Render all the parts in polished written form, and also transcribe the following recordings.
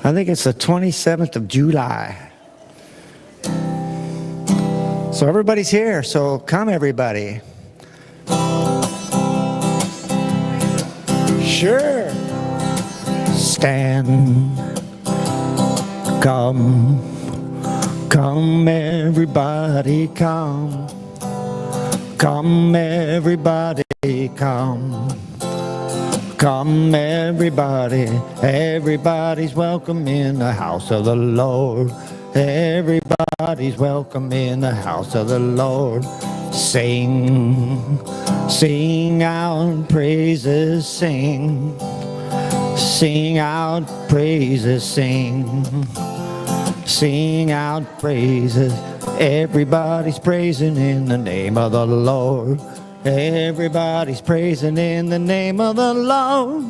I think it's the 27th of July. So everybody's here, so come everybody. Sure. Stand. Come. Come everybody, come. Come everybody, come. Come everybody, everybody's welcome in the house of the Lord. Everybody's welcome in the house of the Lord. Sing, sing out praises, sing. Sing out praises, sing. Sing out praises. Everybody's praising in the name of the Lord. Everybody's praising in the name of the Lord.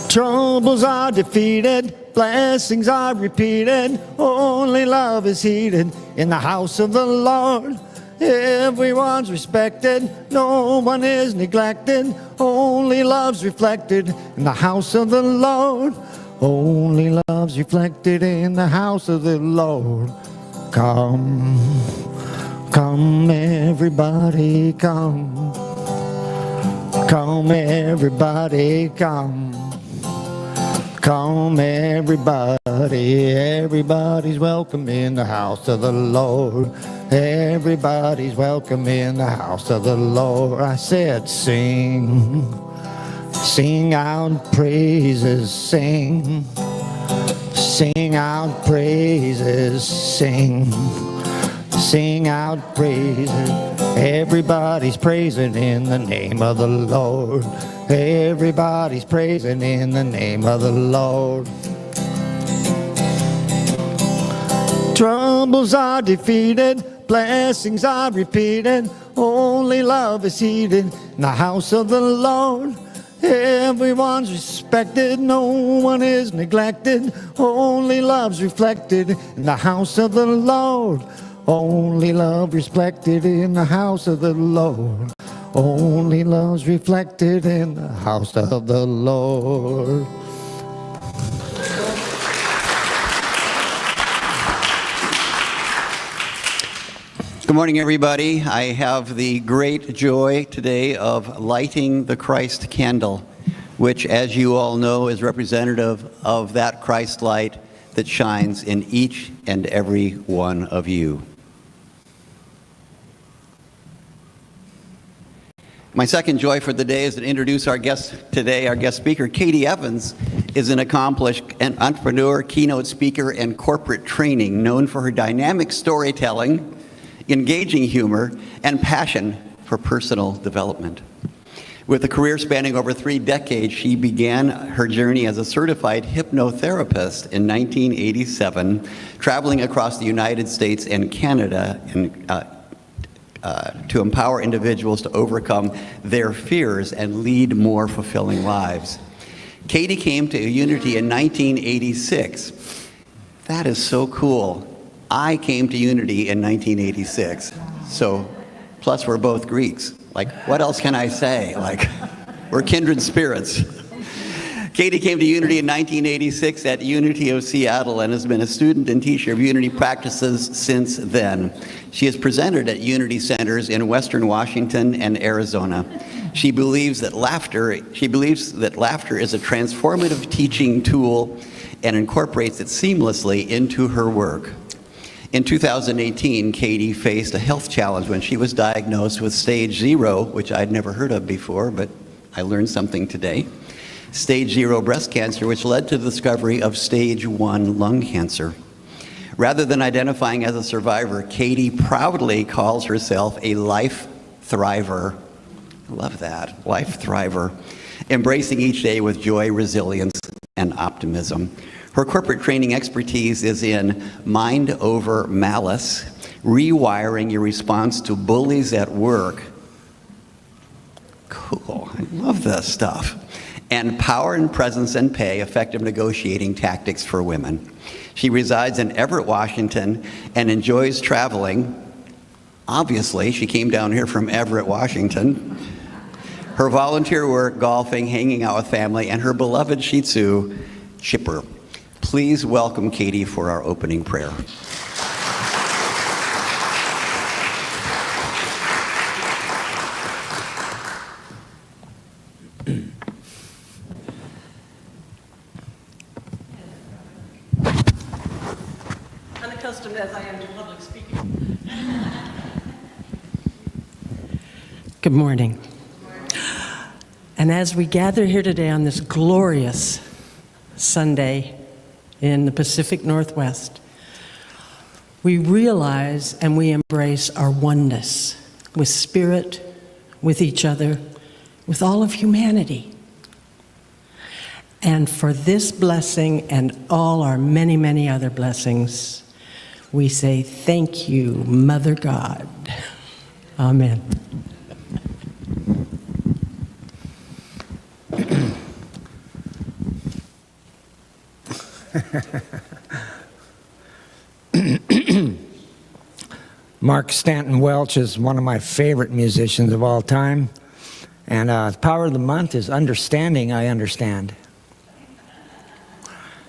Troubles are defeated, blessings are repeated, only love is heeded in the house of the Lord. Everyone's respected, no one is neglected, only love's reflected in the house of the Lord. Only love's reflected in the house of the Lord. Come, come everybody, come. Come everybody, come. Come everybody, everybody's welcome in the house of the Lord. Everybody's welcome in the house of the Lord. I said sing, sing out praises, sing. Sing out praises, sing. Sing out praises. Everybody's praising in the name of the Lord. Everybody's praising in the name of the Lord. Troubles are defeated, blessings are repeated, only love is heeded in the house of the Lord. Everyone's respected, no one is neglected, only love's reflected in the house of the Lord. Only love reflected in the house of the Lord. Only love's reflected in the house of the Lord. Good morning, everybody. I have the great joy today of lighting the Christ candle, which, as you all know, is representative of that Christ light that shines in each and every one of you. My second joy for the day is to introduce our guest today. Our guest speaker, Katie Evans, is an accomplished entrepreneur, keynote speaker, and corporate training, known for her dynamic storytelling, engaging humor, and passion for personal development. With a career spanning over 3 decades, she began her journey as a certified hypnotherapist in 1987, traveling across the United States and Canada to empower individuals to overcome their fears and lead more fulfilling lives. Katie came to Unity in 1986. That is so cool. I came to Unity in 1986. So, plus we're both Greeks. Like, what else can I say? Like, we're kindred spirits. Katie came to Unity in 1986 at Unity of Seattle and has been a student and teacher of Unity practices since then. She has presented at Unity Centers in Western Washington and Arizona. She believes that laughter is a transformative teaching tool and incorporates it seamlessly into her work. In 2018, Katie faced a health challenge when she was diagnosed with stage 0, which I'd never heard of before, but I learned something today. Stage 0 breast cancer, which led to the discovery of stage 1 lung cancer. Rather than identifying as a survivor, Katie proudly calls herself a life thriver. I love that, life thriver, embracing each day with joy, resilience, and optimism. Her corporate training expertise is in mind over malice, rewiring your response to bullies at work. Cool, I love this stuff. And power and presence and pay, effective negotiating tactics for women. She resides in Everett, Washington, and enjoys traveling. Obviously, she came down here from Everett, Washington. her volunteer work, golfing, hanging out with family, and her beloved Shih Tzu, Chipper. Please welcome Katie for our opening prayer. Unaccustomed as I am to public speaking. Good morning. And as we gather here today on this glorious Sunday in the Pacific Northwest, we realize and we embrace our oneness with spirit, with each other, with all of humanity. And for this blessing and all our many, many other blessings, we say thank you, Mother God. Amen. Mark Stanton Welch is one of my favorite musicians of all time. And the power of the month is understanding, I understand.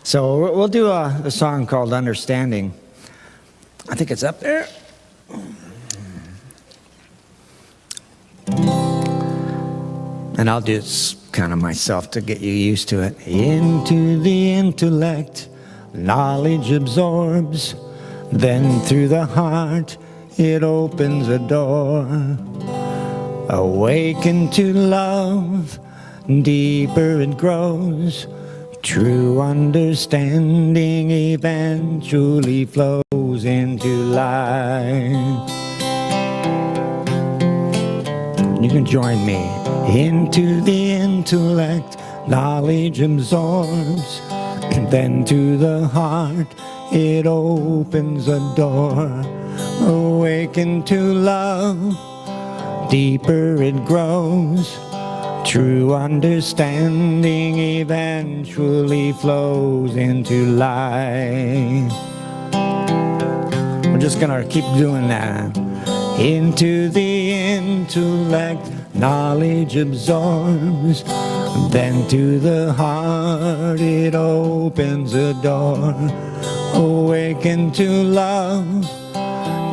So we'll do a song called Understanding. I think it's up there. And I'll do it kind of myself to get you used to it. Into the intellect, knowledge absorbs. Then through the heart, it opens a door. Awaken to love, deeper it grows. True understanding eventually flows into life. You can join me. Into the intellect, knowledge absorbs. Then to the heart, it opens a door. Awaken to love, deeper it grows. True understanding eventually flows into life. We're just gonna keep doing that. Into the intellect, knowledge absorbs. Then to the heart, it opens a door. Awaken to love,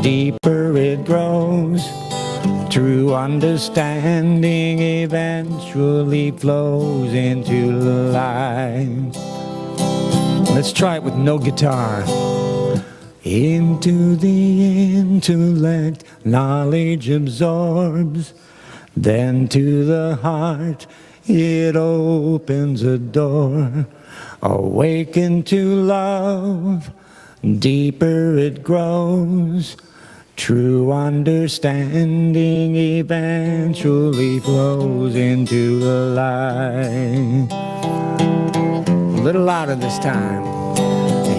deeper it grows. True understanding eventually flows into life. Let's try it with no guitar. Into the intellect, knowledge absorbs. Then to the heart, it opens a door. Awaken to love, deeper it grows. True understanding eventually flows into the light. A little louder this time.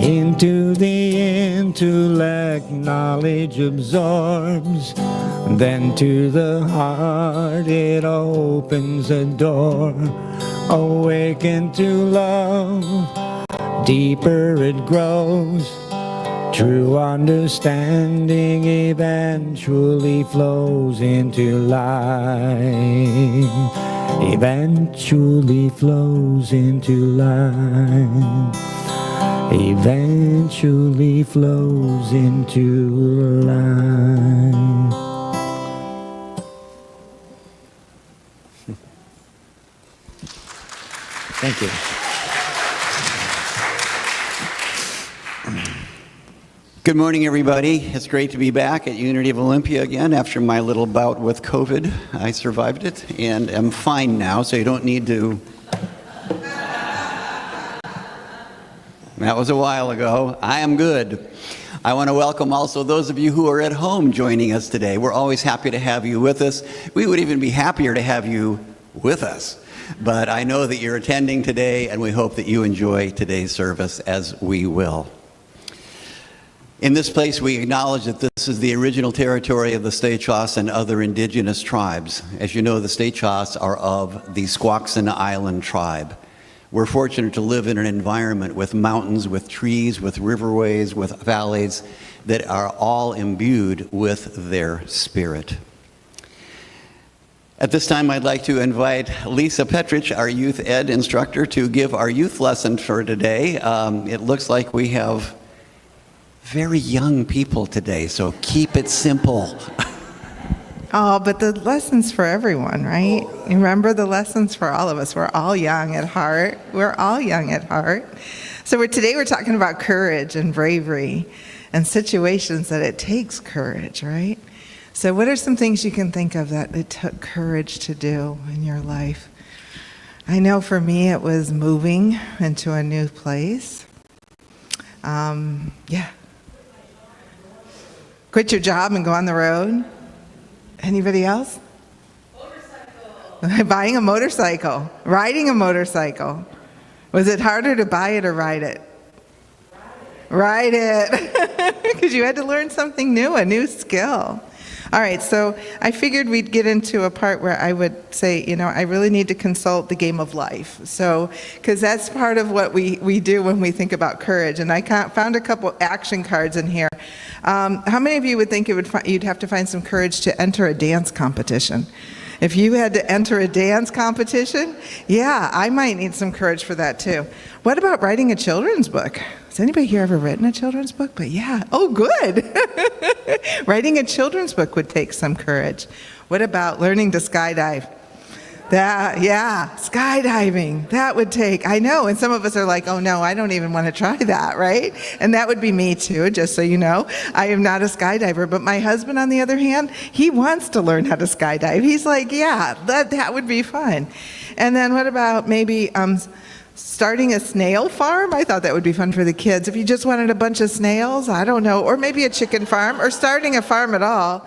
Into the intellect, knowledge absorbs. Then to the heart, it opens a door. Awaken to love, deeper it grows. True understanding eventually flows into life. Eventually flows into life. Eventually flows into life. Thank you. Good morning, everybody. It's great to be back at Unity of Olympia again after my little bout with COVID. I survived it and am fine now, so you don't need to. That was a while ago. I am good. I want to welcome also those of you who are at home joining us today. We're always happy to have you with us. We would even be happier to have you with us. But I know that you're attending today, and we hope that you enjoy today's service as we will. In this place, we acknowledge that this is the original territory of the Stay-Chos and other indigenous tribes. As you know, the Stay-Chos are of the Squaxin Island tribe. We're fortunate to live in an environment with mountains, with trees, with riverways, with valleys that are all imbued with their spirit. At this time, I'd like to invite Lisa Petrich, our youth ed instructor, to give our youth lesson for today. It looks like we have very young people today, so keep it simple. Oh, but the lesson's for everyone, right? Remember, the lesson's for all of us. We're all young at heart. We're all young at heart. So today we're talking about courage and bravery and situations that it takes courage, right? So what are some things you can think of that it took courage to do in your life? I know for me it was moving into a new place. Quit your job and go on the road. Anybody else? Motorcycle. Buying a motorcycle. Riding a motorcycle. Was it harder to buy it or ride it? Ride it. Because you had to learn something new, a new skill. All right, so I figured we'd get into a part where I would say, I really need to consult the game of life. So, because that's part of what we do when we think about courage. And I found a couple action cards in here. How many of you would think you'd have to find some courage to enter a dance competition? If you had to enter a dance competition, yeah, I might need some courage for that too. What about writing a children's book? Has anybody here ever written a children's book? But yeah, oh good. Writing a children's book would take some courage. What about learning to skydive? Skydiving, that would take, I know, and some of us are like, oh no, I don't even want to try that, right? And that would be me too, just so you know. I am not a skydiver, but my husband, on the other hand, he wants to learn how to skydive. He's like, yeah, that would be fun. And then what about maybe starting a snail farm? I thought that would be fun for the kids. If you just wanted a bunch of snails, I don't know, or maybe a chicken farm, or starting a farm at all.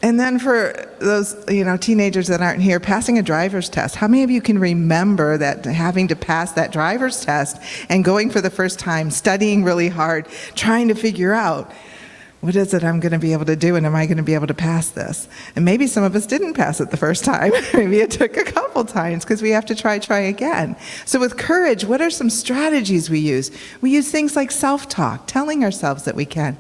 And then for those, teenagers that aren't here, passing a driver's test. How many of you can remember that having to pass that driver's test and going for the first time, studying really hard, trying to figure out, what is it I'm going to be able to do, and am I going to be able to pass this? And maybe some of us didn't pass it the first time. Maybe it took a couple times because we have to try again. So with courage, what are some strategies we use? We use things like self-talk, telling ourselves that we can.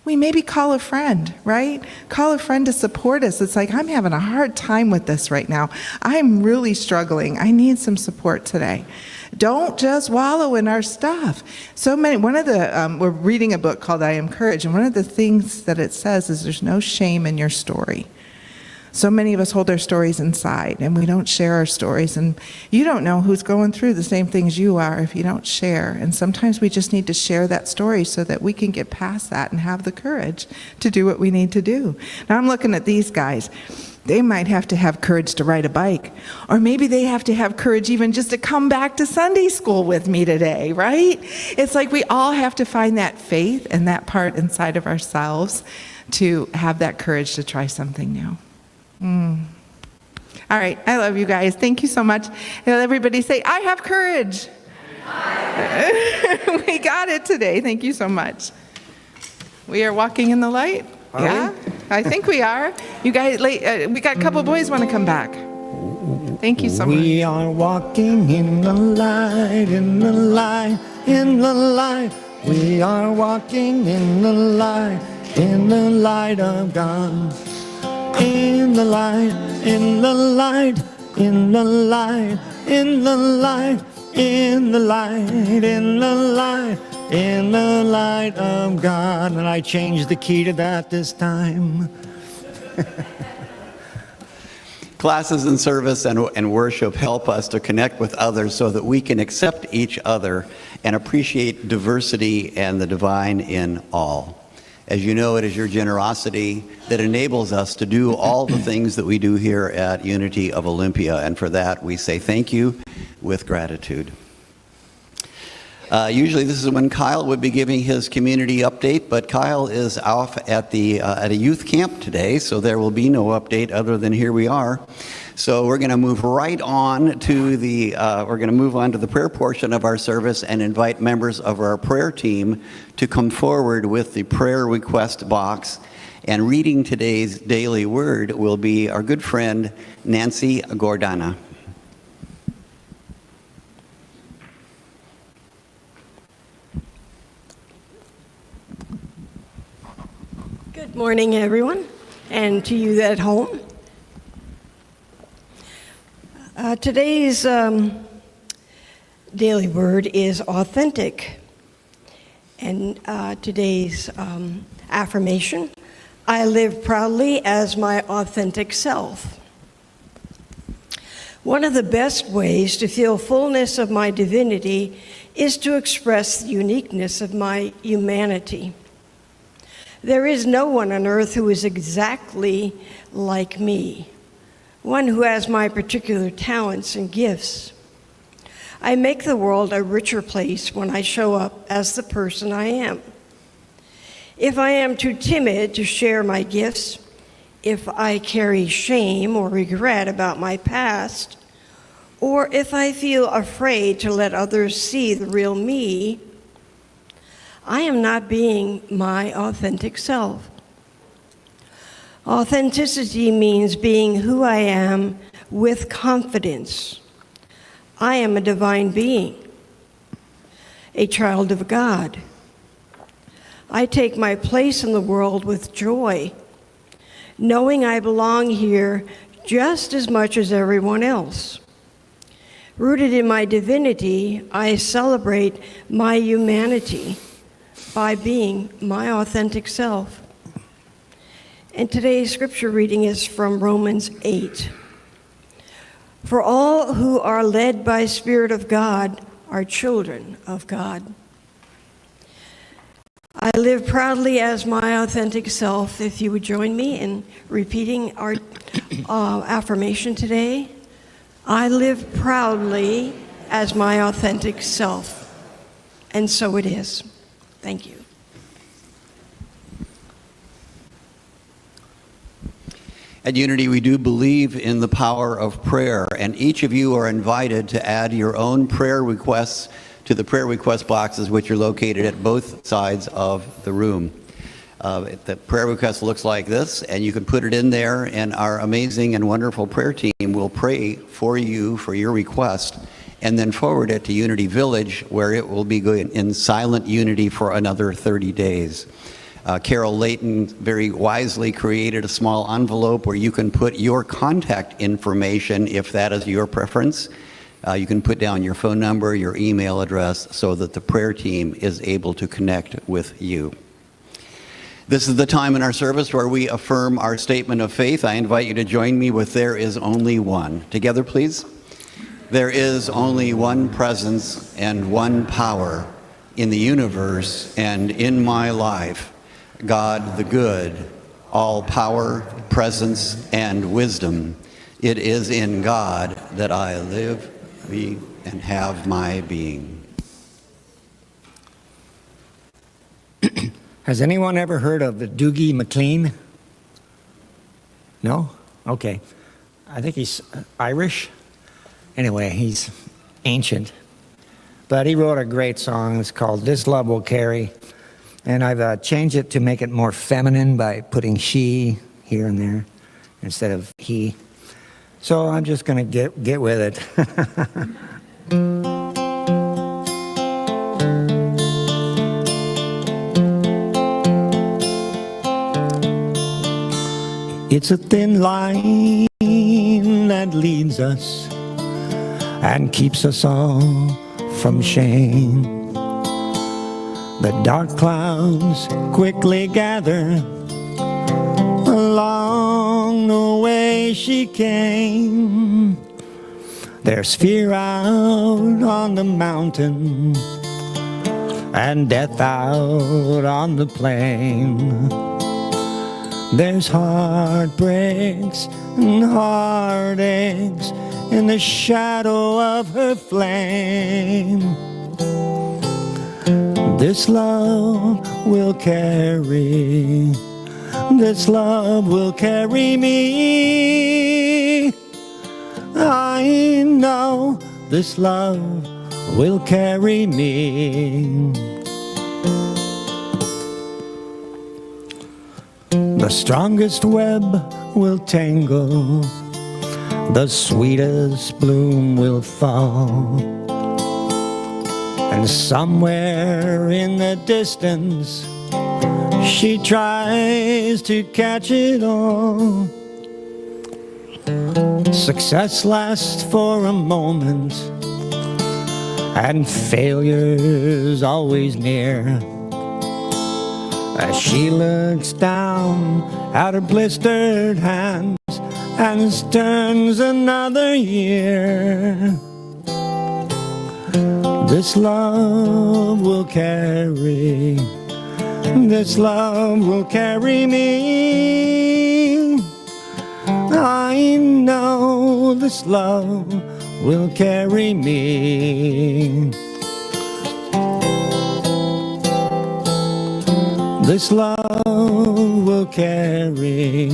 We maybe call a friend, right? Call a friend to support us. It's like, I'm having a hard time with this right now. I'm really struggling. I need some support today. Don't just wallow in our stuff. We're reading a book called I Am Courage, and one of the things that it says is there's no shame in your story. So many of us hold our stories inside, and we don't share our stories, and you don't know who's going through the same things you are if you don't share. And sometimes we just need to share that story so that we can get past that and have the courage to do what we need to do. Now I'm looking at these guys. They might have to have courage to ride a bike, or maybe they have to have courage even just to come back to Sunday school with me today, right? It's like we all have to find that faith and that part inside of ourselves to have that courage to try something new. All right, I love you guys. Thank you so much. And everybody say, I have courage. We got it today. Thank you so much. We are walking in the light. Yeah, I think we are. You guys, we got a couple boys want to come back. Thank you so much. We are walking in the light, in the light, in the light. We are walking in the light of God. In the light, in the light, in the light, in the light, in the light, in the light, in the light of God. And I changed the key to that this time. Classes and service and worship help us to connect with others so that we can accept each other and appreciate diversity and the divine in all. As you know, it is your generosity that enables us to do all the things that we do here at Unity of Olympia, and for that we say thank you with gratitude. Usually this is when Kyle would be giving his community update, but Kyle is off at a youth camp today, so there will be no update other than here we are. So we're going to move right on to the prayer portion of our service and invite members of our prayer team to come forward with the prayer request box. And reading today's daily word will be our good friend Nancy Gordana. Good morning, everyone, and to you at home. Today's daily word is authentic. And today's affirmation, I live proudly as my authentic self. One of the best ways to feel fullness of my divinity is to express the uniqueness of my humanity. There is no one on earth who is exactly like me, one who has my particular talents and gifts. I make the world a richer place when I show up as the person I am. If I am too timid to share my gifts, if I carry shame or regret about my past, or if I feel afraid to let others see the real me, I am not being my authentic self. Authenticity means being who I am with confidence. I am a divine being, a child of God. I take my place in the world with joy, knowing I belong here just as much as everyone else. Rooted in my divinity, I celebrate my humanity by being my authentic self. And today's scripture reading is from Romans 8. For all who are led by Spirit of God are children of God. I live proudly as my authentic self. If you would join me in repeating our affirmation today. I live proudly as my authentic self. And so it is. Thank you. At Unity, we do believe in the power of prayer, and each of you are invited to add your own prayer requests to the prayer request boxes, which are located at both sides of the room. The prayer request looks like this, and you can put it in there, and our amazing and wonderful prayer team will pray for you for your request, and then forward it to Unity Village, where it will be going in silent unity for another 30 days. Carol Layton very wisely created a small envelope where you can put your contact information if that is your preference. You can put down your phone number, your email address, so that the prayer team is able to connect with you. This is the time in our service where we affirm our statement of faith. I invite you to join me with There Is Only One. Together, please. There is only one presence and one power in the universe and in my life. God the good, all power, presence, and wisdom. It is in God that I live, be, and have my being. Has anyone ever heard of Doogie McLean? No? Okay. I think he's Irish. Anyway, he's ancient. But he wrote a great song. It's called This Love Will Carry. And I've changed it to make it more feminine by putting she here and there instead of he. So I'm just going to get with it. It's a thin line that leads us and keeps us all from shame. The dark clouds quickly gather along the way she came. There's fear out on the mountain and death out on the plain. There's heartbreaks and heartaches in the shadow of her flame. This love will carry, this love will carry me. I know this love will carry me. The strongest web will tangle, the sweetest bloom will fall. And somewhere in the distance, she tries to catch it all. Success lasts for a moment, and failure's always near. As she looks down at her blistered hands and turns another year, this love will carry, this love will carry me. I know this love will carry me. This love will carry,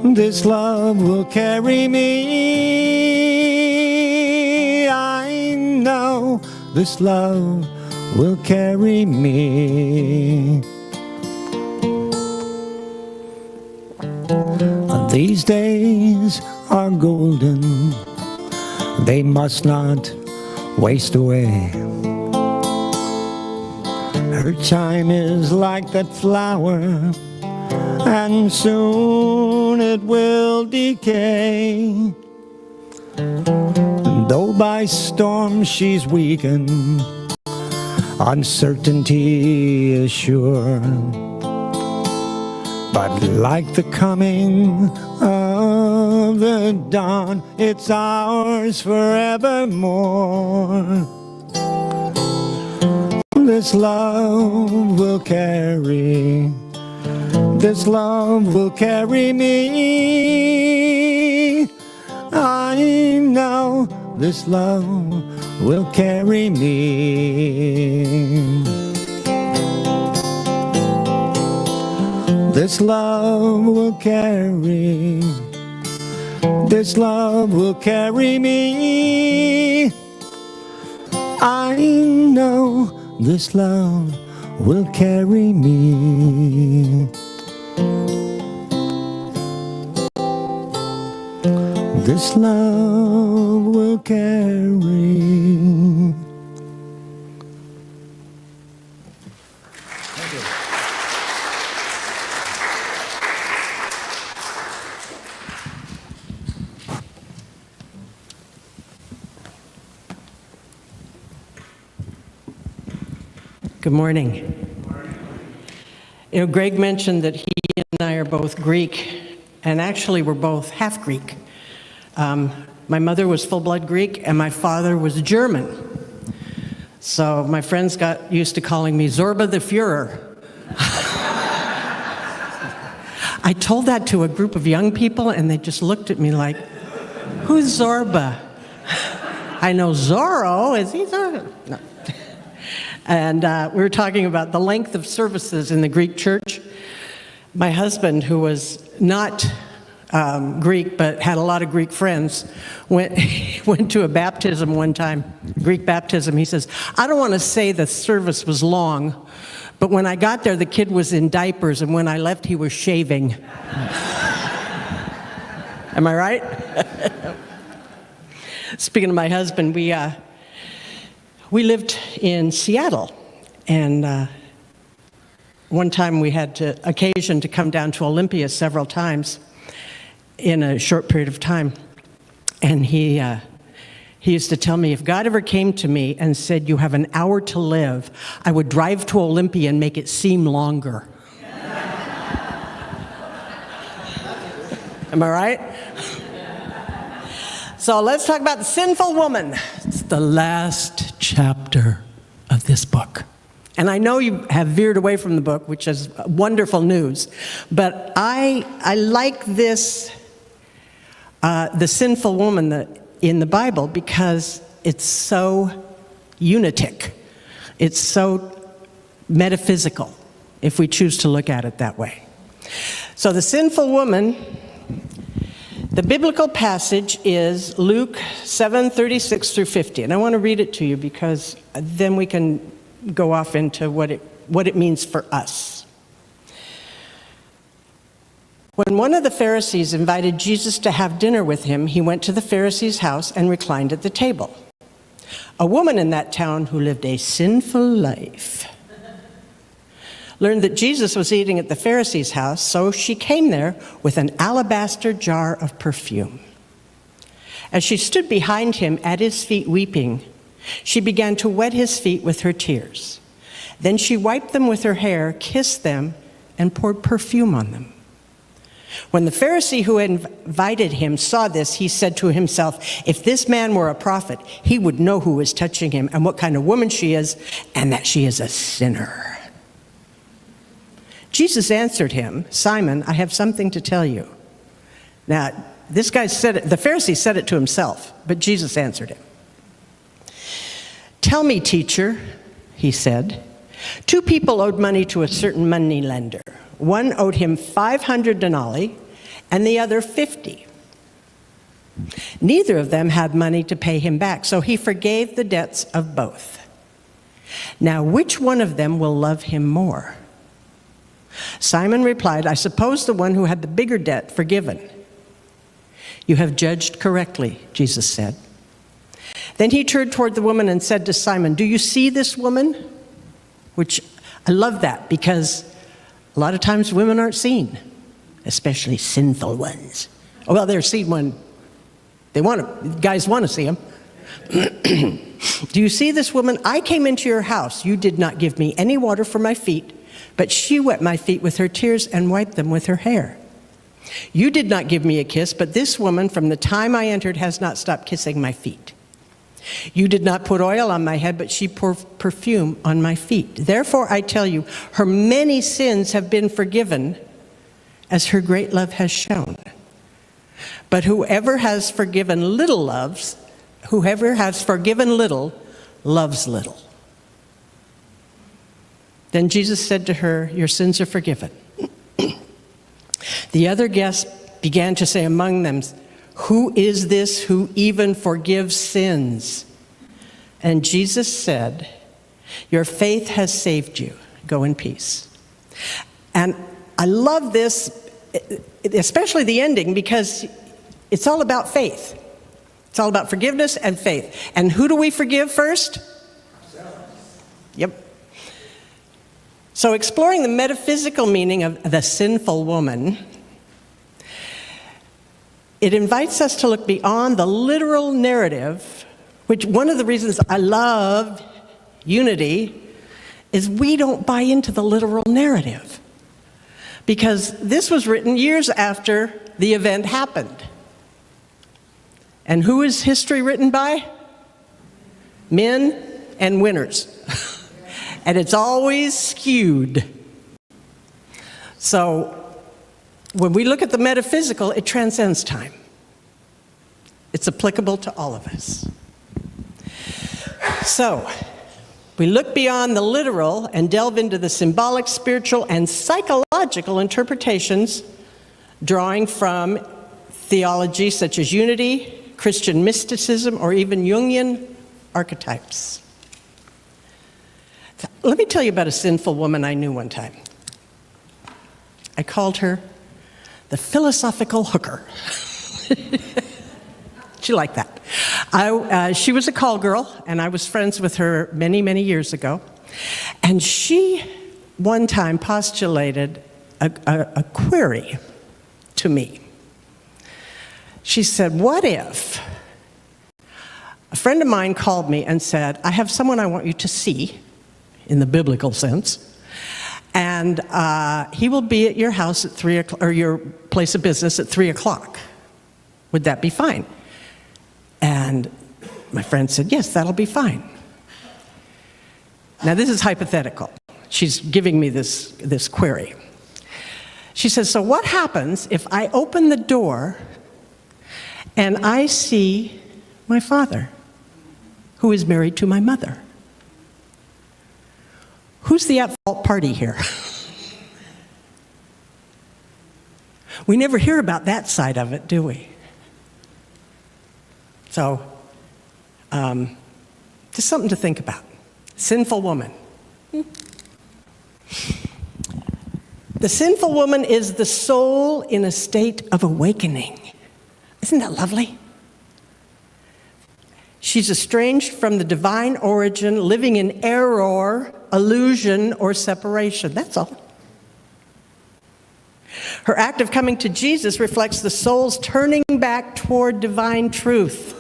this love will carry me. I know this love will carry me. These days are golden, they must not waste away. Her time is like that flower, and soon it will decay. Though by storm she's weakened, uncertainty is sure. But like the coming of the dawn, it's ours forevermore. This love will carry, this love will carry me. I know this love will carry me. This love will carry, this love will carry me. I know this love will carry me. This love will carry. Good morning. You know, Greg mentioned that he and I are both Greek, and actually we're both half Greek. My mother was full-blood Greek, and my father was German. So my friends got used to calling me Zorba the Führer. I told that to a group of young people, and they just looked at me like, who's Zorba? I know Zorro. Is he Zorro? No. And we were talking about the length of services in the Greek church. My husband, who was not Greek but had a lot of Greek friends, went to a baptism one time, Greek baptism. He says, I don't want to say the service was long, but when I got there, the kid was in diapers, and when I left, he was shaving. Am I right? Speaking of my husband, we lived in Seattle, and one time we had occasion to come down to Olympia several times in a short period of time. And he used to tell me, if God ever came to me and said, you have an hour to live, I would drive to Olympia and make it seem longer. Am I right? So let's talk about the sinful woman. It's the last chapter of this book. And I know you have veered away from the book, which is wonderful news. But I like this, the sinful woman in the Bible, because it's so unitic. It's so metaphysical, if we choose to look at it that way. So the sinful woman, the biblical passage is Luke 7:36 through 50. And I want to read it to you because then we can go off into what it means for us. When one of the Pharisees invited Jesus to have dinner with him, he went to the Pharisee's house and reclined at the table. A woman in that town who lived a sinful life learned that Jesus was eating at the Pharisee's house, so she came there with an alabaster jar of perfume. As she stood behind him at his feet weeping, she began to wet his feet with her tears. Then she wiped them with her hair, kissed them, and poured perfume on them. When the Pharisee who had invited him saw this, he said to himself, if this man were a prophet, he would know who was touching him and what kind of woman she is, and that she is a sinner. Jesus answered him, Simon, I have something to tell you. Now, this guy said it, the Pharisee said it to himself, but Jesus answered him. Tell me, teacher, he said. 2 people owed money to a certain money lender. One owed him 500 denarii and the other 50. Neither of them had money to pay him back, so he forgave the debts of both. Now, which one of them will love him more? Simon replied, I suppose the one who had the bigger debt forgiven. You have judged correctly, Jesus said. Then he turned toward the woman and said to Simon, do you see this woman? Which I love that, because a lot of times women aren't seen, especially sinful ones. Well, they're seen when guys want to see them. Do you see this woman? I came into your house. You did not give me any water for my feet, but she wet my feet with her tears and wiped them with her hair. You did not give me a kiss, but this woman from the time I entered has not stopped kissing my feet. You did not put oil on my head, but she poured perfume on my feet. Therefore, I tell you, her many sins have been forgiven, as her great love has shown. But whoever has forgiven little, loves little. Then Jesus said to her, your sins are forgiven. The other guests began to say among them, who is this who even forgives sins? And Jesus said, your faith has saved you. Go in peace. And I love this, especially the ending, because it's all about faith. It's all about forgiveness and faith. And who do we forgive first? Ourselves. Yep. So exploring the metaphysical meaning of the sinful woman, it invites us to look beyond the literal narrative, which one of the reasons I love unity is we don't buy into the literal narrative. Because this was written years after the event happened. And who is history written by? Men and winners. And it's always skewed. So when we look at the metaphysical, it transcends time. It's applicable to all of us. So we look beyond the literal and delve into the symbolic, spiritual, and psychological interpretations, drawing from theology such as unity, Christian mysticism, or even Jungian archetypes. Let me tell you about a sinful woman I knew one time. I called her the philosophical hooker. She liked that. She was a call girl, and I was friends with her many, many years ago. And she, one time, postulated a query to me. She said, what if a friend of mine called me and said, I have someone I want you to see, in the biblical sense, and he will be at your house at 3 o'clock, or your place of business at 3 o'clock. Would that be fine? And my friend said, yes, that'll be fine. Now, this is hypothetical. She's giving me this query. She says, so what happens if I open the door and I see my father, who is married to my mother? Who's the at-fault party here? We never hear about that side of it, do we? So, just something to think about. Sinful woman. The sinful woman is the soul in a state of awakening. Isn't that lovely? She's estranged from the divine origin, living in error, illusion, or separation. That's all. Her act of coming to Jesus reflects the soul's turning back toward divine truth,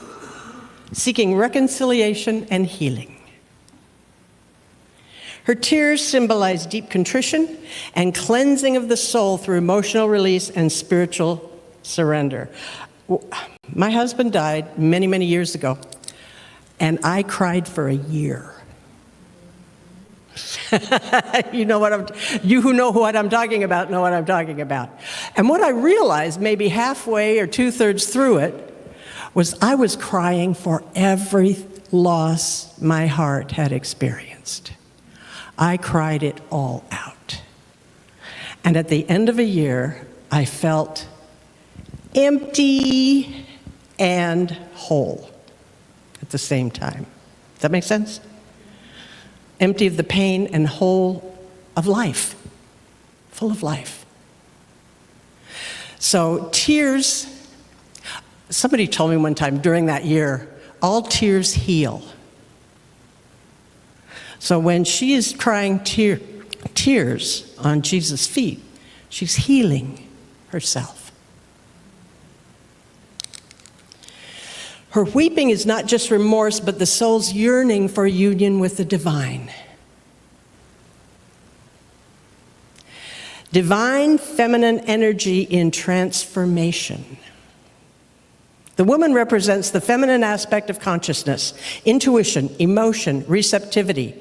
seeking reconciliation and healing. Her tears symbolize deep contrition and cleansing of the soul through emotional release and spiritual surrender. My husband died many, many years ago, and I cried for a year. You who know what I'm talking about know what I'm talking about. And what I realized maybe halfway or two-thirds through it was I was crying for every loss my heart had experienced. I cried it all out. And at the end of a year, I felt empty and whole at the same time. Does that make sense? Empty of the pain and whole of life, full of life. So tears, somebody told me one time during that year, all tears heal. So when she is crying tears on Jesus' feet, she's healing herself. Her weeping is not just remorse, but the soul's yearning for union with the divine. Divine feminine energy in transformation. The woman represents the feminine aspect of consciousness, intuition, emotion, receptivity,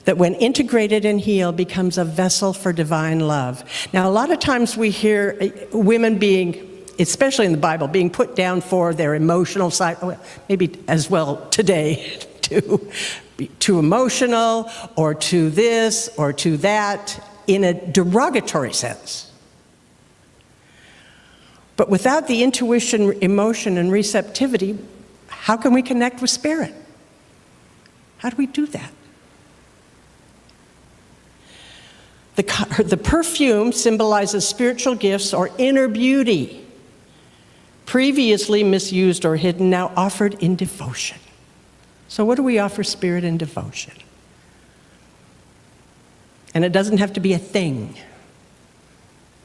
that when integrated and healed becomes a vessel for divine love. Now, a lot of times we hear women being, especially in the Bible, being put down for their emotional side, maybe as well today, too emotional, or to this, or to that, in a derogatory sense. But without the intuition, emotion, and receptivity, how can we connect with spirit? How do we do that? The perfume symbolizes spiritual gifts or inner beauty, previously misused or hidden, now offered in devotion. So what do we offer spirit in devotion? And it doesn't have to be a thing.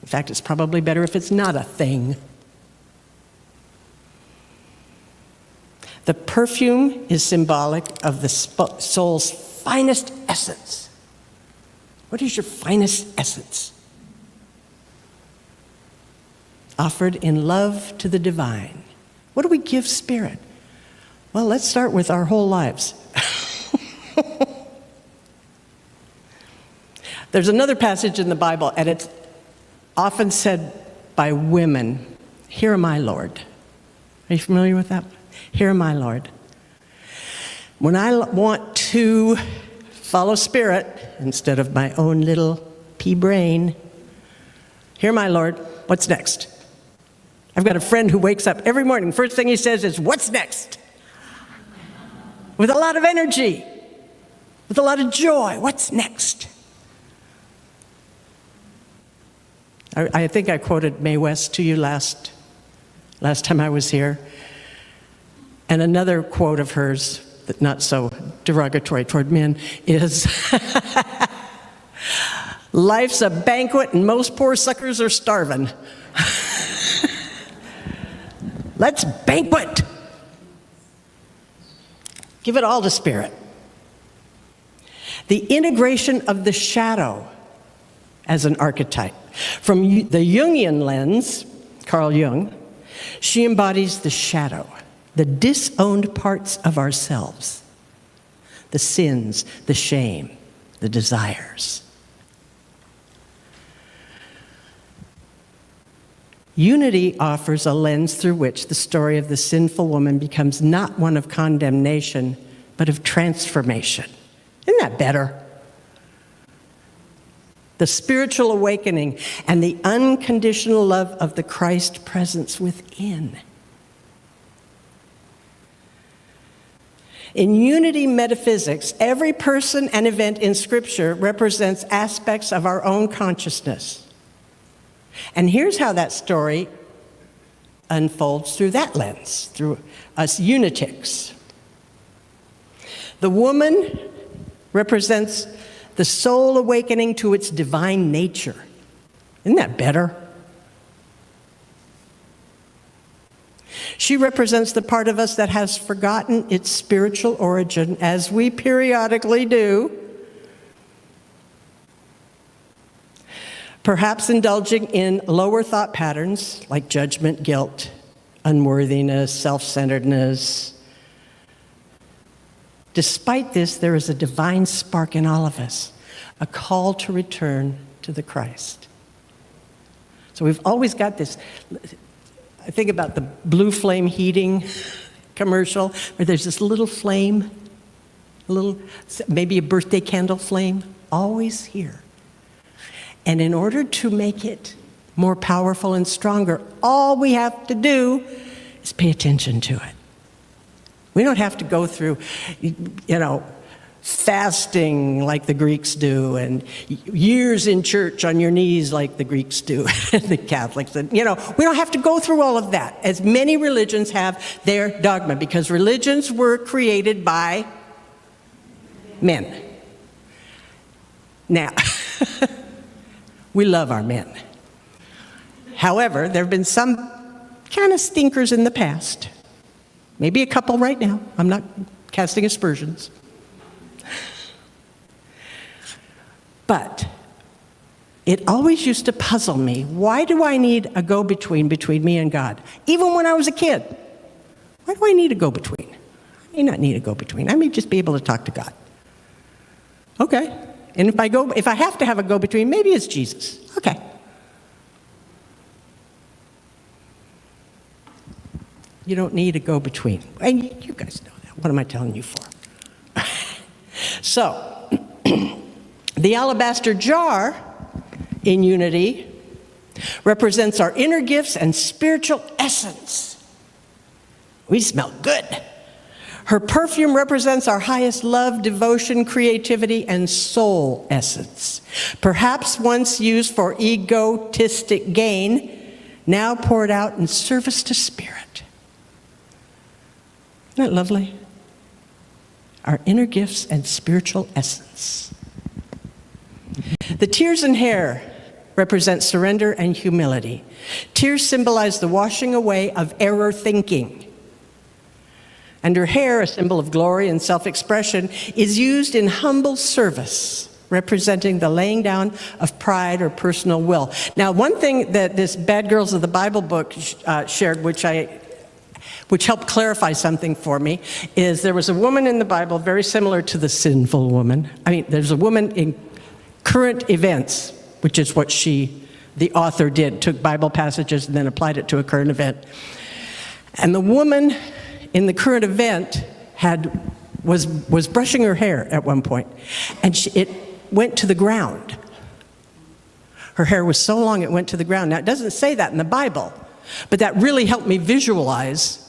In fact, it's probably better if it's not a thing. The perfume is symbolic of the soul's finest essence. What is your finest essence? Offered in love to the divine. What do we give spirit? Well, let's start with our whole lives. There's another passage in the Bible, and it's often said by women, "Here am I, Lord." Are you familiar with that? "Here am I, Lord." When I want to follow spirit instead of my own little pea brain, "Here am I, Lord. What's next?" I've got a friend who wakes up every morning, first thing he says is, "What's next?" With a lot of energy, with a lot of joy. What's next? I think I quoted Mae West to you last time I was here. And another quote of hers, that not so derogatory toward men, is, "Life's a banquet and most poor suckers are starving." Let's banquet. Give it all to spirit. The integration of the shadow as an archetype. From the Jungian lens, Carl Jung, she embodies the shadow, the disowned parts of ourselves, the sins, the shame, the desires. Unity offers a lens through which the story of the sinful woman becomes not one of condemnation, but of transformation. Isn't that better? The spiritual awakening and the unconditional love of the Christ presence within. In unity metaphysics, every person and event in Scripture represents aspects of our own consciousness. And here's how that story unfolds through that lens, through us unitics. The woman represents the soul awakening to its divine nature. Isn't that better? She represents the part of us that has forgotten its spiritual origin, as we periodically do, perhaps indulging in lower thought patterns like judgment, guilt, unworthiness, self-centeredness. Despite this, there is a divine spark in all of us, a call to return to the Christ. So we've always got this. I think about the blue flame heating commercial, where there's this little flame, maybe a birthday candle flame, always here. And in order to make it more powerful and stronger, all we have to do is pay attention to it. We don't have to go through, fasting like the Greeks do, and years in church on your knees like the Greeks do, the Catholics. And, we don't have to go through all of that, as many religions have their dogma, because religions were created by men. Now, we love our men. However, there have been some kind of stinkers in the past. Maybe a couple right now. I'm not casting aspersions. But it always used to puzzle me. Why do I need a go-between between me and God? Even when I was a kid. Why do I need a go-between? I may not need a go-between. I may just be able to talk to God. Okay. And if I have to have a go-between, maybe it's Jesus. Okay. You don't need a go-between. And you guys know that. What am I telling you for? So, the alabaster jar in unity represents our inner gifts and spiritual essence. We smell good. Her perfume represents our highest love, devotion, creativity, and soul essence. Perhaps once used for egotistic gain, now poured out in service to spirit. Isn't that lovely? Our inner gifts and spiritual essence. The tears and hair represent surrender and humility. Tears symbolize the washing away of error thinking. And her hair, a symbol of glory and self-expression, is used in humble service, representing the laying down of pride or personal will. Now, one thing that this Bad Girls of the Bible book shared, which helped clarify something for me, is there was a woman in the Bible very similar to the sinful woman. There's a woman in current events, which is what the author did, took Bible passages and then applied it to a current event. And the woman in the current event was brushing her hair at one point, and it went to the ground. Her hair was so long it went to the ground. Now, it doesn't say that in the Bible, but that really helped me visualize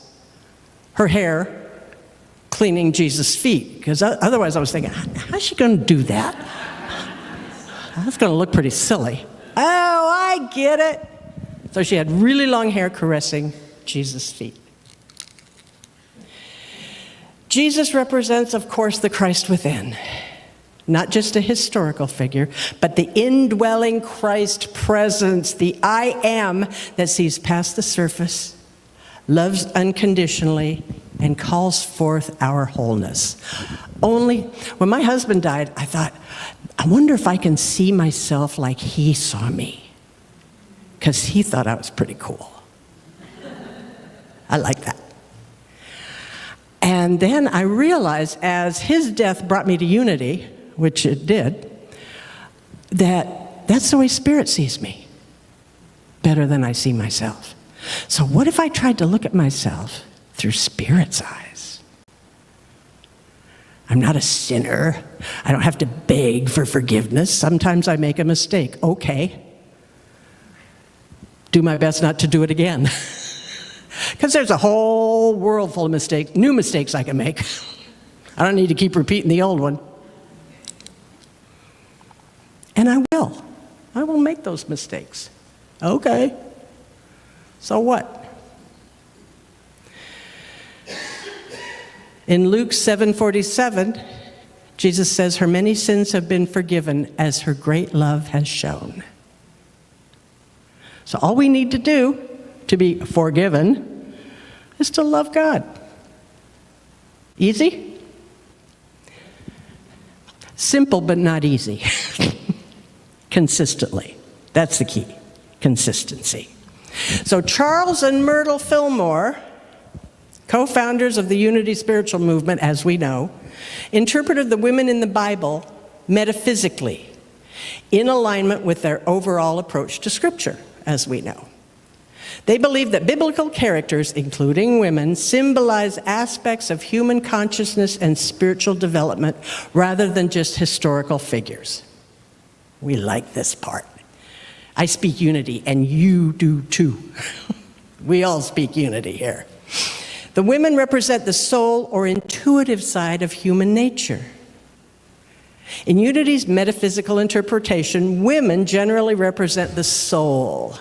her hair cleaning Jesus' feet, because otherwise I was thinking, how's she going to do that? That's going to look pretty silly. Oh, I get it. So she had really long hair caressing Jesus' feet. Jesus represents, of course, the Christ within. Not just a historical figure, but the indwelling Christ presence, the I am that sees past the surface, loves unconditionally, and calls forth our wholeness. Only when my husband died, I thought, I wonder if I can see myself like he saw me, because he thought I was pretty cool. I like that. And then I realized, as his death brought me to unity, which it did, that's the way Spirit sees me, better than I see myself. So what if I tried to look at myself through Spirit's eyes? I'm not a sinner. I don't have to beg for forgiveness. Sometimes I make a mistake. Okay. Do my best not to do it again. Because there's a whole world full of mistakes, new mistakes I can make. I don't need to keep repeating the old one. And I will. I will make those mistakes. Okay. So what? In Luke 7:47, Jesus says, her many sins have been forgiven as her great love has shown. So all we need to do to be forgiven is to love God. Easy? Simple, but not easy. Consistently. That's the key. Consistency. So Charles and Myrtle Fillmore, co-founders of the Unity Spiritual Movement, as we know, interpreted the women in the Bible metaphysically, in alignment with their overall approach to Scripture, as we know. They believe that biblical characters, including women, symbolize aspects of human consciousness and spiritual development rather than just historical figures. We like this part. I speak unity, and you do too. We all speak unity here. The women represent the soul or intuitive side of human nature. In Unity's metaphysical interpretation, women generally represent the soul.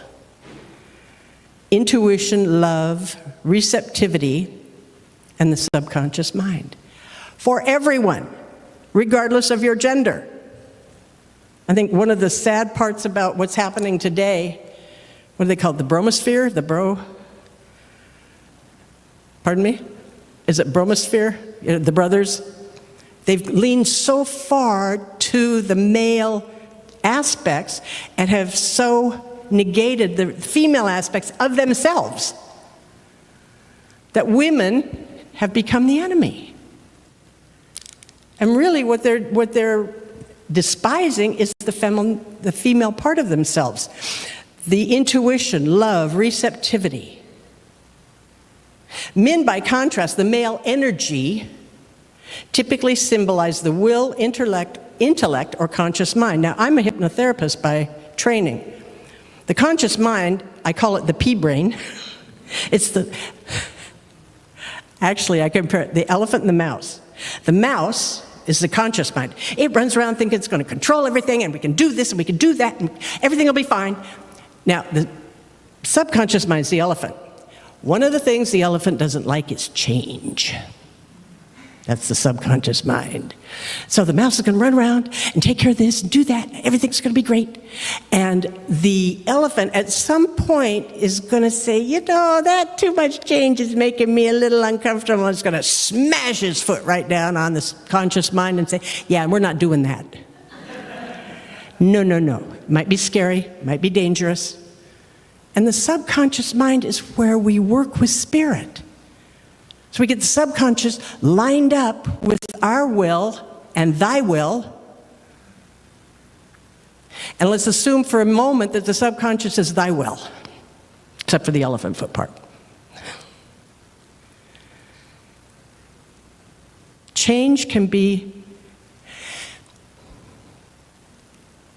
Intuition, love, receptivity, and the subconscious mind. For everyone, regardless of your gender. I think one of the sad parts about what's happening today, what do they call it, the bromosphere? Pardon me? Is it bromosphere? The brothers? They've leaned so far to the male aspects and have so negated the female aspects of themselves that women have become the enemy. And really what they're despising is the female part of themselves. The intuition, love, receptivity. Men, by contrast, the male energy, typically symbolize the will, intellect, or conscious mind. Now, I'm a hypnotherapist by training. The conscious mind, I call it the pea brain. Actually, I compare it, the elephant and the mouse. The mouse is the conscious mind. It runs around thinking it's going to control everything, and we can do this, and we can do that, and everything will be fine. Now, the subconscious mind is the elephant. One of the things the elephant doesn't like is change. That's the subconscious mind. So the mouse is going to run around and take care of this and do that. Everything's going to be great. And the elephant at some point is going to say, you know, that too much change is making me a little uncomfortable. It's going to smash his foot right down on the conscious mind and say, yeah, we're not doing that. No. It might be scary, it might be dangerous. And the subconscious mind is where we work with spirit. So we get the subconscious lined up with our will and thy will. And let's assume for a moment that the subconscious is thy will, except for the elephant foot part. Change can be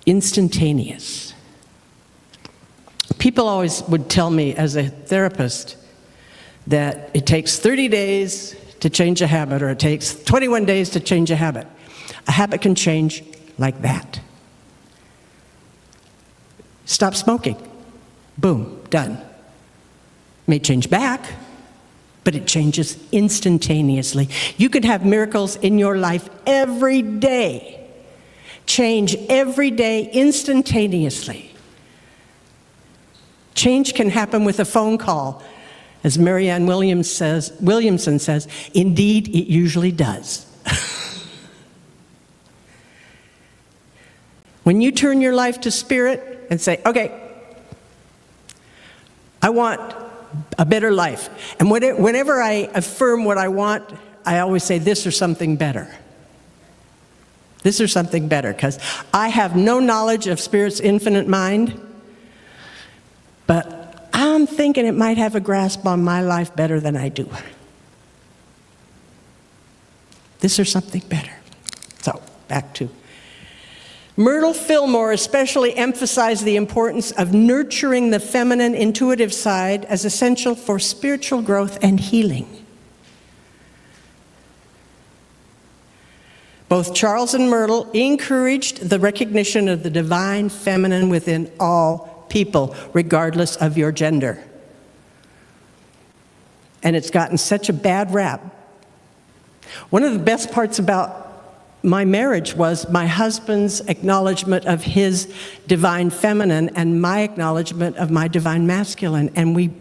instantaneous. People always would tell me as a therapist that it takes 30 days to change a habit, or it takes 21 days to change a habit. A habit can change like that. Stop smoking. Boom, done. May change back, but it changes instantaneously. You could have miracles in your life every day. Change every day instantaneously. Change can happen with a phone call. As Marianne Williamson says, indeed, it usually does. When you turn your life to spirit and say, okay, I want a better life. And whenever I affirm what I want, I always say this or something better. This or something better, because I have no knowledge of Spirit's infinite mind, but I'm thinking it might have a grasp on my life better than I do. This or something better. So, back to Myrtle Fillmore especially emphasized the importance of nurturing the feminine intuitive side as essential for spiritual growth and healing. Both Charles and Myrtle encouraged the recognition of the divine feminine within all people, regardless of your gender. And it's gotten such a bad rap. One of the best parts about my marriage was my husband's acknowledgement of his divine feminine and my acknowledgement of my divine masculine. And we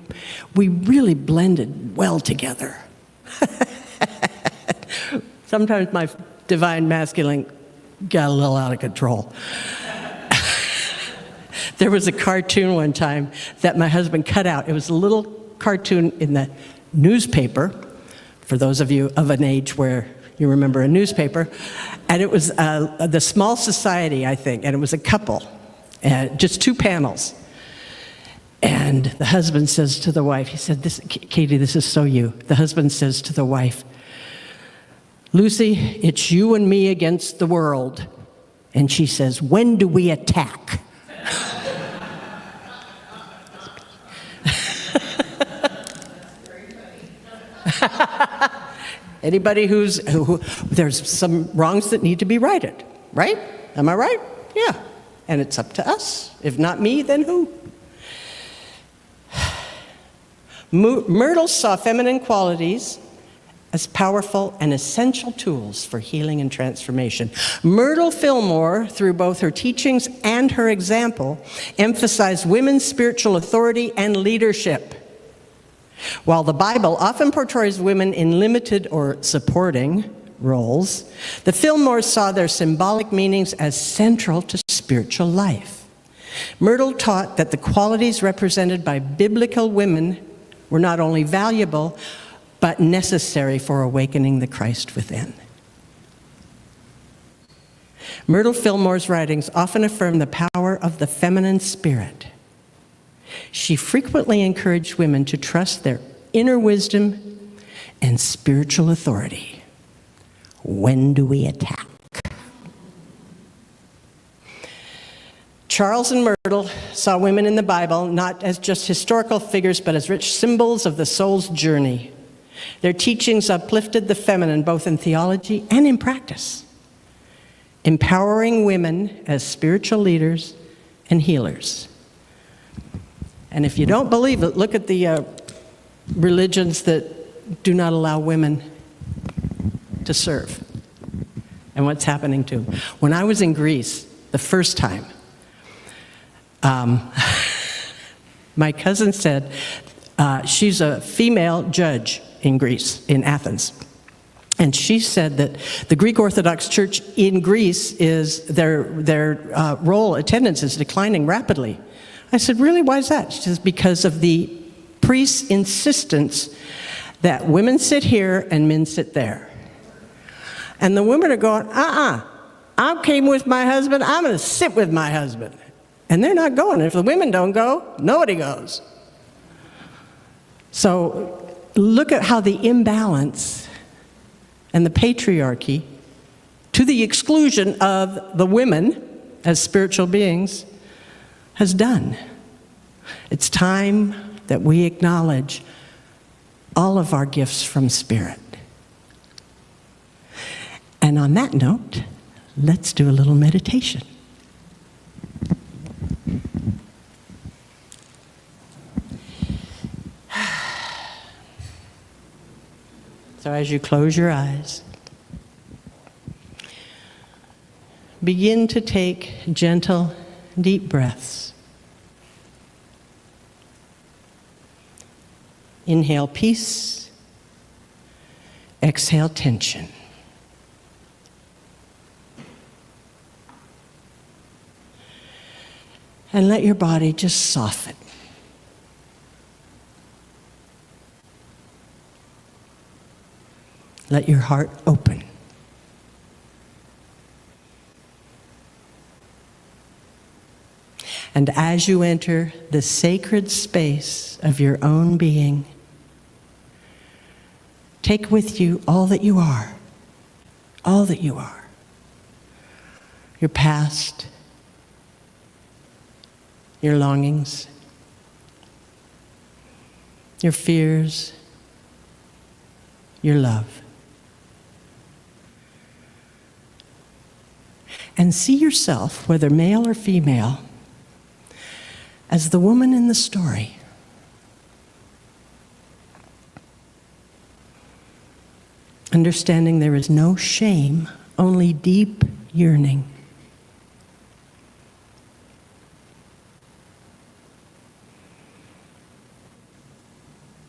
really blended well together. Sometimes my divine masculine got a little out of control. There was a cartoon one time that my husband cut out. It was a little cartoon in the newspaper, for those of you of an age where you remember a newspaper. And it was the Small Society, I think, and it was a couple, just 2 panels. And the husband says to the wife, he said, Katie, this is so you. The husband says to the wife, Lucy, it's you and me against the world. And she says, when do we attack? Anybody there's some wrongs that need to be righted, right? Am I right? Yeah. And it's up to us. If not me, then who? Myrtle saw feminine qualities as powerful and essential tools for healing and transformation. Myrtle Fillmore, through both her teachings and her example, emphasized women's spiritual authority and leadership. While the Bible often portrays women in limited or supporting roles, the Fillmores saw their symbolic meanings as central to spiritual life. Myrtle taught that the qualities represented by biblical women were not only valuable, but necessary for awakening the Christ within. Myrtle Fillmore's writings often affirm the power of the feminine spirit. She frequently encouraged women to trust their inner wisdom and spiritual authority. When do we attack? Charles and Myrtle saw women in the Bible not as just historical figures, but as rich symbols of the soul's journey. Their teachings uplifted the feminine, both in theology and in practice, empowering women as spiritual leaders and healers. And if you don't believe it, look at the religions that do not allow women to serve and what's happening to them. When I was in Greece the first time, my cousin said, she's a female judge in Greece, in Athens. And she said that the Greek Orthodox Church in Greece is, their roll attendance is declining rapidly. I said, really, why is that? She says, because of the priest's insistence that women sit here and men sit there. And the women are going, I came with my husband, I'm going to sit with my husband. And they're not going. If the women don't go, nobody goes. So look at how the imbalance and the patriarchy, to the exclusion of the women as spiritual beings, has done. It's time that we acknowledge all of our gifts from Spirit. And on that note, let's do a little meditation. So as you close your eyes, begin to take gentle, deep breaths. Inhale peace, exhale tension. And let your body just soften. Let your heart open. And as you enter the sacred space of your own being, take with you all that you are, all that you are. Your past, your longings, your fears, your love. And see yourself, whether male or female, as the woman in the story. Understanding there is no shame only deep yearning.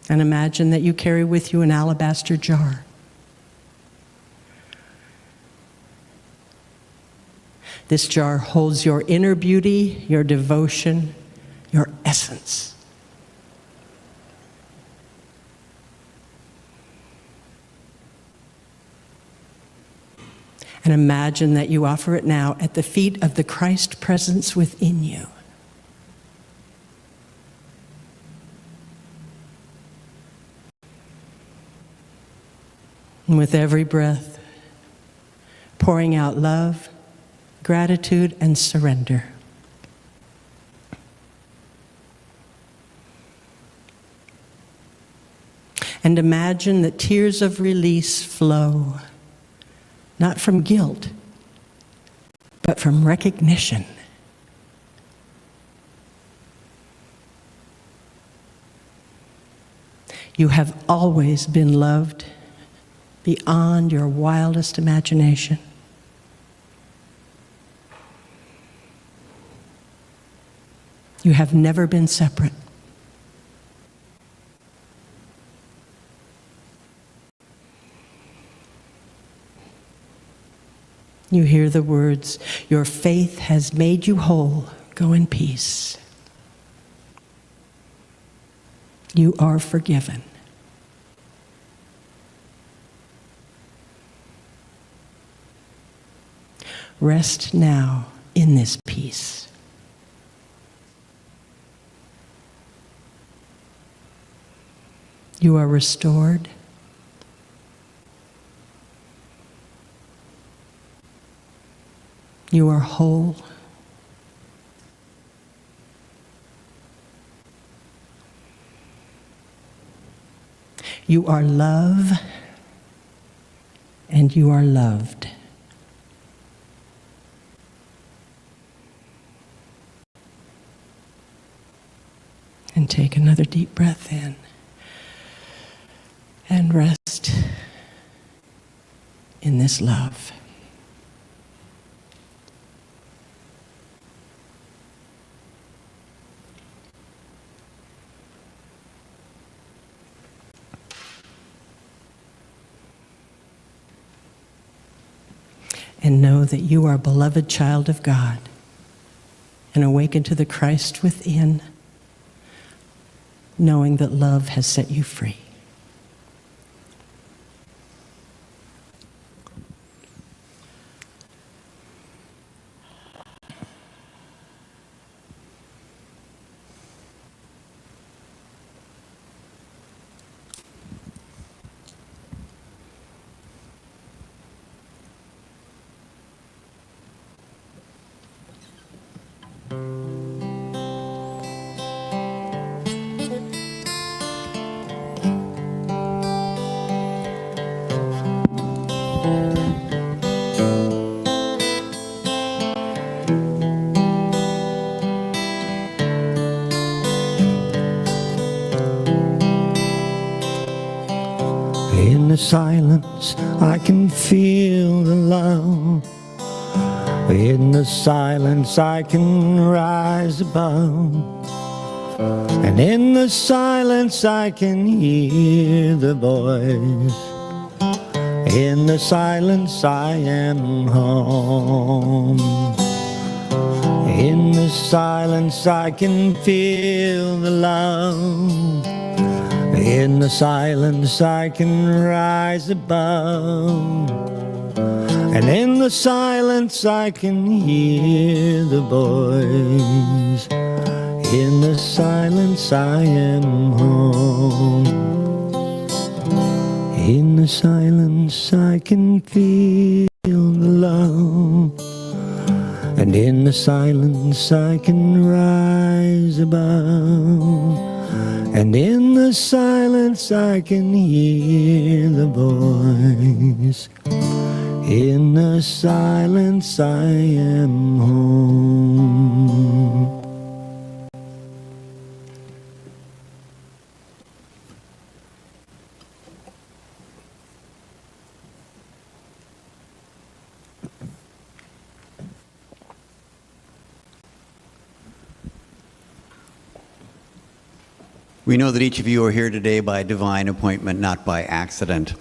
And imagine that you carry with you an alabaster jar. This jar holds your inner beauty, your devotion, your essence. And imagine that you offer it now at the feet of the Christ presence within you. And with every breath, pouring out love, gratitude, and surrender. And imagine that tears of release flow, not from guilt, but from recognition. You have always been loved beyond your wildest imagination. You have never been separate. You hear the words, "Your faith has made you whole. Go in peace." You are forgiven. Rest now in this peace. You are restored. You are whole. You are love, and you are loved. And take another deep breath in. And rest in this love. And know that you are a beloved child of God and awaken to the Christ within, knowing that love has set you free. In the silence, I can feel the love. In the silence, I can rise above. And in the silence, I can hear the voice. In the silence, I am home. In the silence, I can feel the love. In the silence, I can rise above. And in the silence, I can hear the voice. In the silence, I am home. In the silence, I can feel the love. And in the silence, I can rise above. And in the silence, I can hear the voice. In the silence, I am home. We know that each of you are here today by divine appointment, not by accident.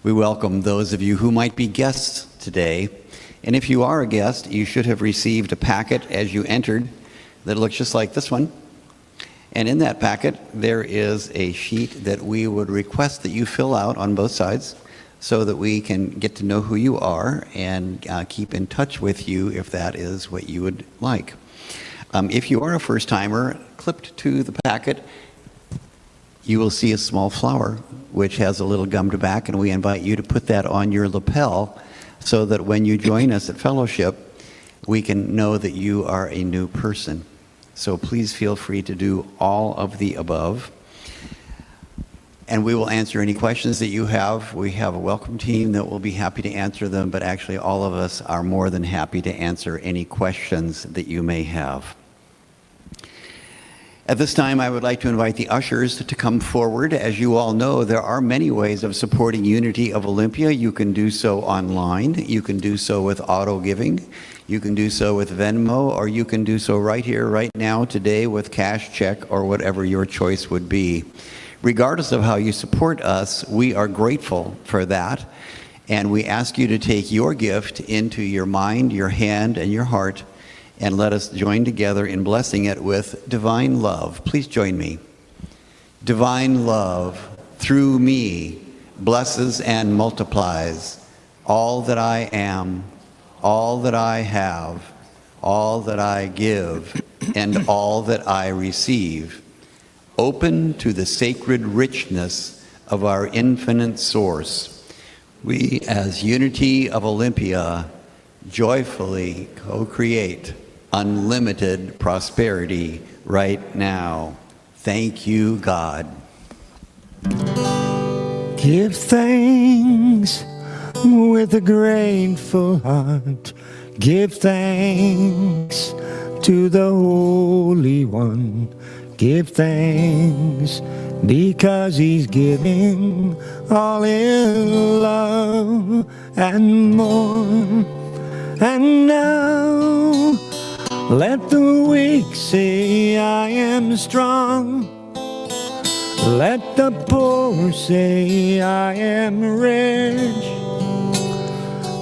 We welcome those of you who might be guests today. And if you are a guest, you should have received a packet as you entered that looks just like this one. And in that packet, there is a sheet that we would request that you fill out on both sides so that we can get to know who you are and keep in touch with you if that is what you would like. If you are a first-timer, clipped to the packet, you will see a small flower which has a little gummed back, and we invite you to put that on your lapel so that when you join us at fellowship, we can know that you are a new person. So please feel free to do all of the above. And we will answer any questions that you have. We have a welcome team that will be happy to answer them, but actually all of us are more than happy to answer any questions that you may have. At this time, I would like to invite the ushers to come forward. As you all know, there are many ways of supporting Unity of Olympia. You can do so online. You can do so with auto giving. You can do so with Venmo, or you can do so right here, right now, today with cash, check, or whatever your choice would be. Regardless of how you support us, we are grateful for that. And we ask you to take your gift into your mind, your hand, and your heart, and let us join together in blessing it with divine love. Please join me. Divine love, through me, blesses and multiplies all that I am, all that I have, all that I give, and all that I receive, open to the sacred richness of our infinite source. We, as Unity of Olympia, joyfully co-create unlimited prosperity right now. Thank you, God. Give thanks with a grateful heart. Give thanks to the Holy One. Give thanks because He's giving all in love and more. And now let the weak say I am strong. Let the poor say I am rich,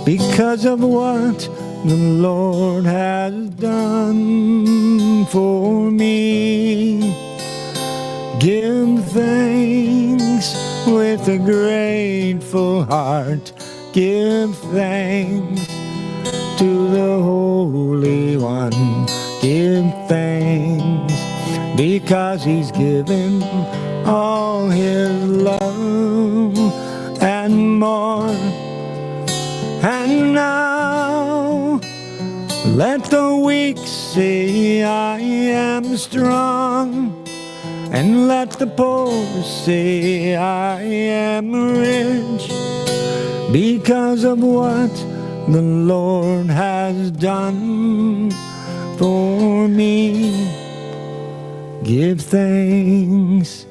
because of what the Lord has done for me. Give thanks with a grateful heart. Give thanks to the Holy One. Give thanks because He's given all His love and more. And now let the weak say I am strong, and let the poor say I am rich, because of what the Lord has done for me. Give thanks.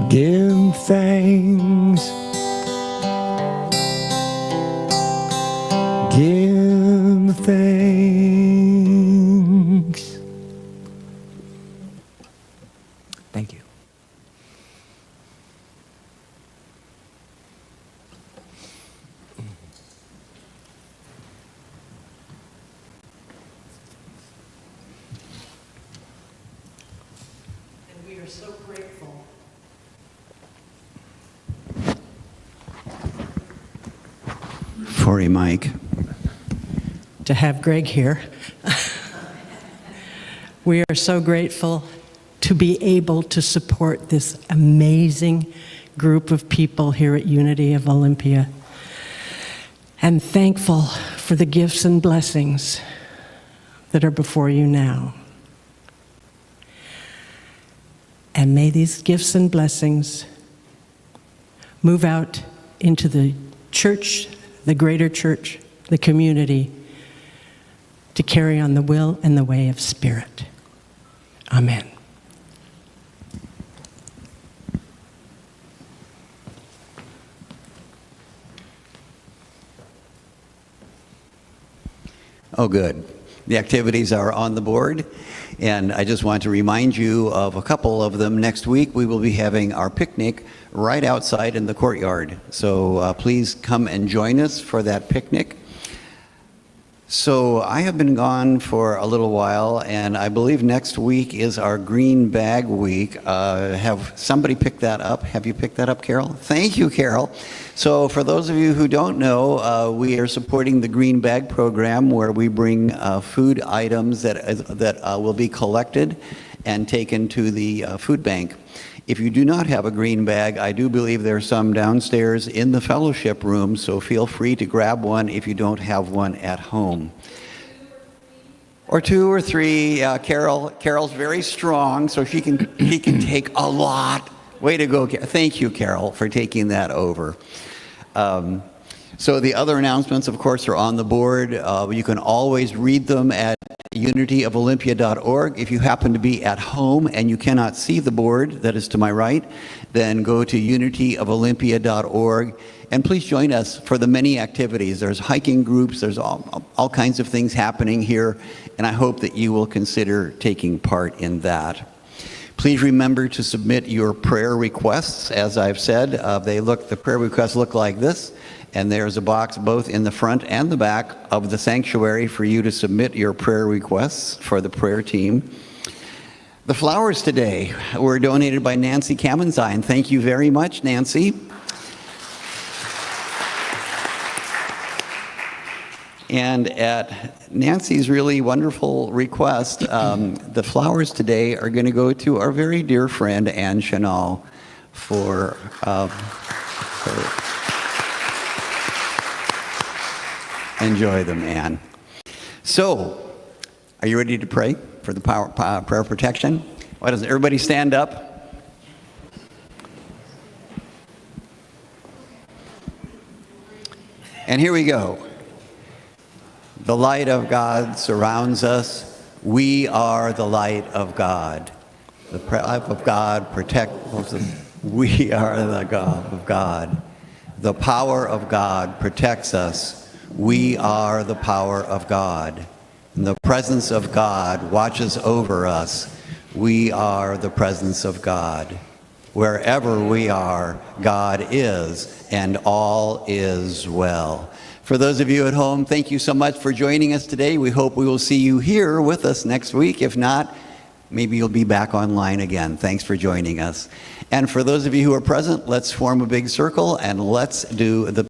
Give thanks. Give thanks. Thank you. And we are so grateful For a mic. to have Greg here. We are so grateful to be able to support this amazing group of people here at Unity of Olympia, and thankful for the gifts and blessings that are before you now. And may these gifts and blessings move out into the church, the greater church, the community, to carry on the will and the way of Spirit. Amen. Oh, good. The activities are on the board. And I just want to remind you of a couple of them. Next week, we will be having our picnic right outside in the courtyard. So please come and join us for that picnic. So I have been gone for a little while, and I believe next week is our Green Bag Week. Have somebody picked that up? Have you picked that up, Carol? Thank you, Carol. So for those of you who don't know, we are supporting the Green Bag program, where we bring food items that will be collected and taken to the food bank. If you do not have a green bag, I do believe there are some downstairs in the fellowship room, so feel free to grab one if you don't have one at home. Or 2 or 3. Carol's very strong, so she can take a lot. Way to go. Thank you, Carol, for taking that over. So the other announcements, of course, are on the board. You can always read them at unityofolympia.org. If you happen to be at home and you cannot see the board that is to my right, then go to unityofolympia.org. And please join us for the many activities. There's hiking groups, there's all kinds of things happening here, and I hope that you will consider taking part in that. Please remember to submit your prayer requests. As I've said, the prayer requests look like this, and there's a box both in the front and the back of the sanctuary for you to submit your prayer requests for the prayer team. The flowers today were donated by Nancy Kamenzine. Thank you very much, Nancy. And at Nancy's really wonderful request, the flowers today are going to go to our very dear friend Anne Chanel for enjoy them, Anne. So, are you ready to pray for the prayer protection? Why doesn't everybody stand up? And here we go. The light of God surrounds us. We are the light of God. The light of God protects us. We are the God of God. The power of God protects us. We are the power of God. And the presence of God watches over us. We are the presence of God. Wherever we are, God is, and all is well. For those of you at home, thank you so much for joining us today. We hope we will see you here with us next week. If not, maybe you'll be back online again. Thanks for joining us. And for those of you who are present, let's form a big circle and let's do the